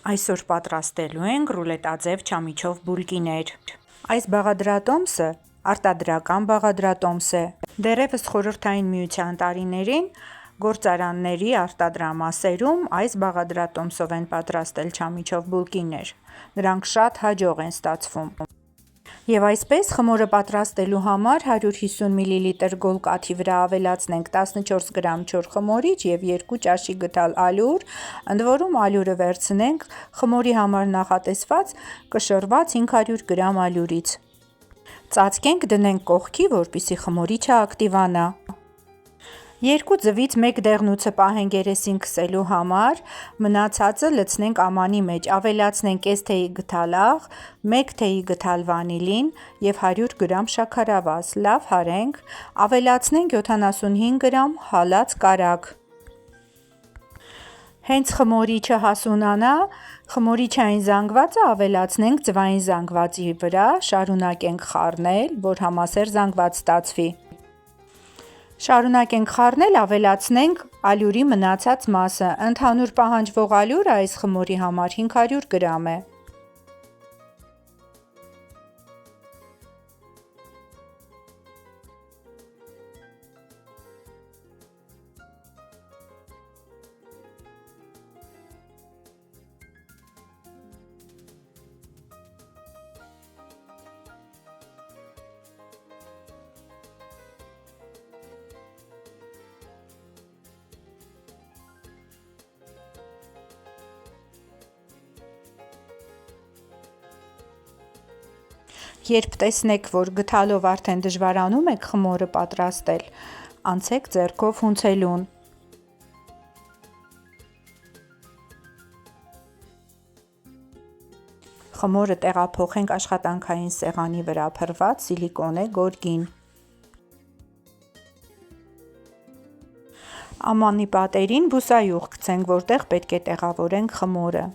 Այսօր պատրաստելու ենք ռուլետաձև չամիչով բուլկիներ։ Այս բաղադրատոմսը արտադրական բաղադրատոմս է։ Դեռևս Խորհրդային Միության տարիներին գործարանների արտադրամասերում այս բաղադրատոմսով են պատրաստել չամիչով բուլկիներ։ Նրանք շատ հաջող են ստացվում։ Եվ այսպես խմորը պատրաստելու համար 150 մլ գոլ կաթի վրա ավելացնենք 14 գրամ չոր խմորիչ և 2 ճաշի գդալ ալյուր, ընդ որում ալյուրը վերցնենք խմորի համար նախատեսված կշռված 500 գրամ ալյուրից։ Ծածկենք դնենք կողքի, որպեսզի խմորիչը ակտիվանա։ 2 ձվից 1 դեղնուցը պահենք երեսին քսելու համար, մնացածը լցնենք ամանի մեջ, ավելացնենք կես թեյի գդալ աղ, 1 թեյի գդալ վանիլին և 100 գրամ շաքարավազ, լավ հարենք, ավելացնենք 75 գրամ հալած կարագ։ Հենց խմորիչը հասունանա, խմորիչային զանգվածը ավելացնենք ձվային զանգվածի վրա, շարունակենք խառնել, որ համասեր զանգված ստացվի։ Շարունակենք խառնել, ավելացնենք ալյուրի մնացած մասը, ընդհանուր պահանջվող ալյուրը այս խմորի համար 500 գրամ է։ Երբ տեսնեք, որ գդալով արդեն դժվարանում եք խմորը պատրաստել, անցեք ձեռքով հունցելուն։ Խմորը տեղափոխենք աշխատանքային սեղանի վրա փռված սիլիկոնե գորգին։ Ամանի պատերին բուսայուղ գցենք, որտեղ պետք է տեղավորենք խմորը։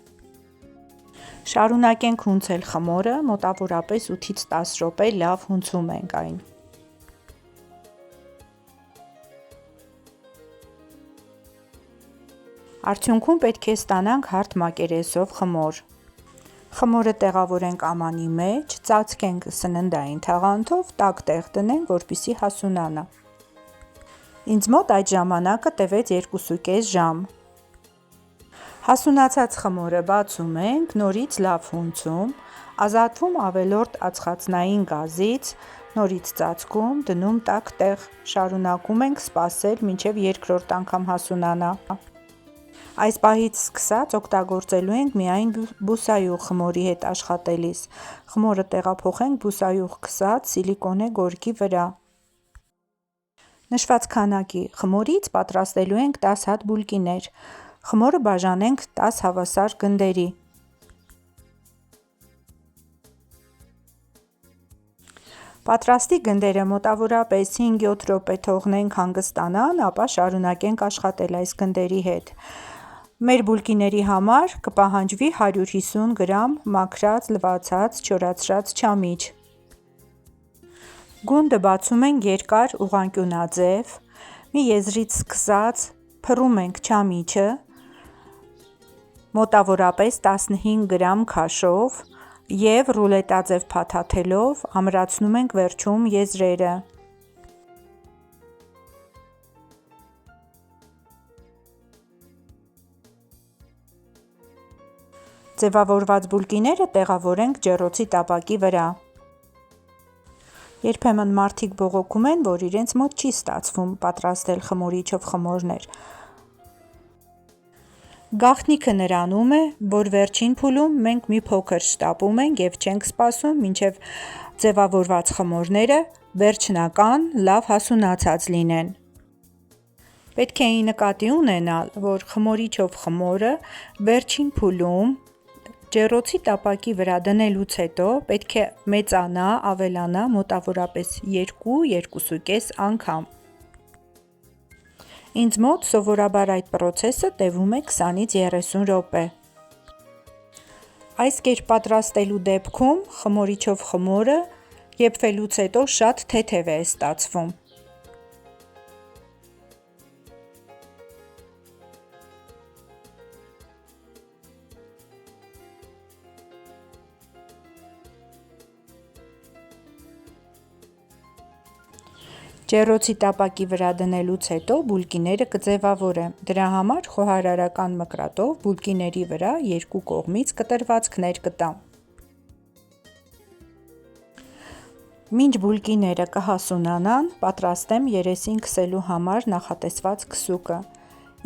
Շարունակենք հունցել խմորը, մոտավորապես 8-ից 10 րոպե լավ հունցում ենք այն։ Արդյունքում պետք է ստանանք հարթ մակերեսով խմոր։ Խմորը տեղավորենք ամանի մեջ, ծածկենք սննդային թաղանթով, տաք տեղ դնենք, որպեսզի հասունանա։ Ինձ մոտ այդ ժամանակը տևեց 2,5 ժամ։ Հասունացած խմորը բացում ենք, նորից լավ հունցում, ազատվում ավելորդ ածխածնային գազից, նորից ծածկում, դնում տաք տեղ, շարունակում ենք սպասել, մինչև երկրորդ անգամ հասունանա։ Այս պահից սկսած օգտագործելու ենք միայն բուսայուղ խմորի հետ աշխատելիս։ Խմորը տեղափոխենք բուսայուղ քսած սիլիկոնե գորգի վրա։ Նշված քանակի խմորից պատրաստելու ենք 10 հատ բուլկիներ։ Խմորը բաժանենք 10 հավասար գնդերի։ Պատրաստի գնդերը մոտավորապես 5-7 րոպե թողնենք հանգստանան, ապա շարունակենք աշխատել այս գնդերի հետ։ Մեր բուլկիների համար կպահանջվի 150 գրամ մաքրած, լվացած, չորացրած չամիչ։ Գունդը բացում ենք երկար ուղղանկյունաձև, մի եզրից սկսած փռում ենք չամիչը, մոտավորապես 15 գրամ քաշով և ռուլետաձև փաթաթելով ամրացնում ենք վերջում եզրերը։ Ձևավորված բուլկիները տեղավորենք ջեռոցի տապակի վրա։ Երբեմն մարդիկ բողոքում են, որ իրենց մոտ չի ստացվում պատրաստել խմորիչով խմորներ։ Գաղտնիքը նրանում է, որ վերջին փուլում մենք մի փոքր շտապում ենք և չենք սպասում, մինչև ձևավորված խմորները վերջնական լավ հասունացած լինեն։ Պետք է ի նկատի ունենալ, որ խմորիչով խմորը վերջին փուլում ջեռոցի տապակի վրա դնելուց հետո պետք է մեծանա, ավելանա մոտավորապես 2-2,5 անգամ։ Ինձ մոտ սովորաբար այդ պրոցեսը տևում է 20-ից 30 րոպե։ Այս կերպ պատրաստելու դեպքում խմորիչով խմորը եփվելուց հետո շատ թեթև է ստացվում։ Ջեռոցի տապակի վրա դնելուց հետո բուլկիները կձևավորեմ, դրա համար խոհարարական մկրատով բուլկիների վրա երկու կողմից կտրվածքներ կտամ։ Մինչ բուլկիները կհասունանան, պատրաստեմ երեսին քսելու համար նախատեսված քսուկը։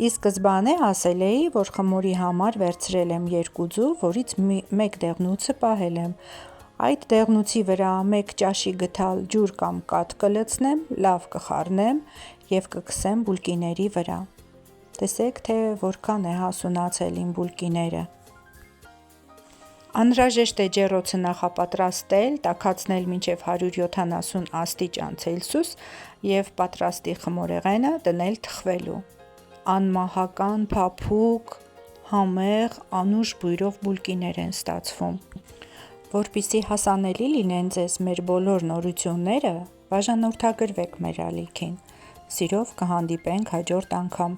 Ի սկզբանե ասել էի, որ խմորի համար վերցրել եմ 2 ձու, որից մեկ դեղնուցը պահել եմ։ Այդ դեղնուցի վրա 1 ճաշի գդալ ջուր կամ կաթ կլցնեմ, լավ կխառնեմ և կքսեմ բուլկիների վրա։ Տեսեք, թե որքան է հասունացել իմ բուլկիները։ Անհրաժեշտ է ջեռոցը նախապատրաստել, տաքացնել մինչև 170 աստիճան Ցելսիուս և պատրաստի խմորեղենը դնել թխվելու։ Անմահական, փափուկ, համեղ, անուշ բույրով բուլկիներ են ստացվում։ Որպեսզի հասանելի լինեն ձեզ մեր բոլոր նորությունները, բաժանորդագրվեք մեր ալիքին։ Սիրով կհանդիպենք հաջորդ անգամ։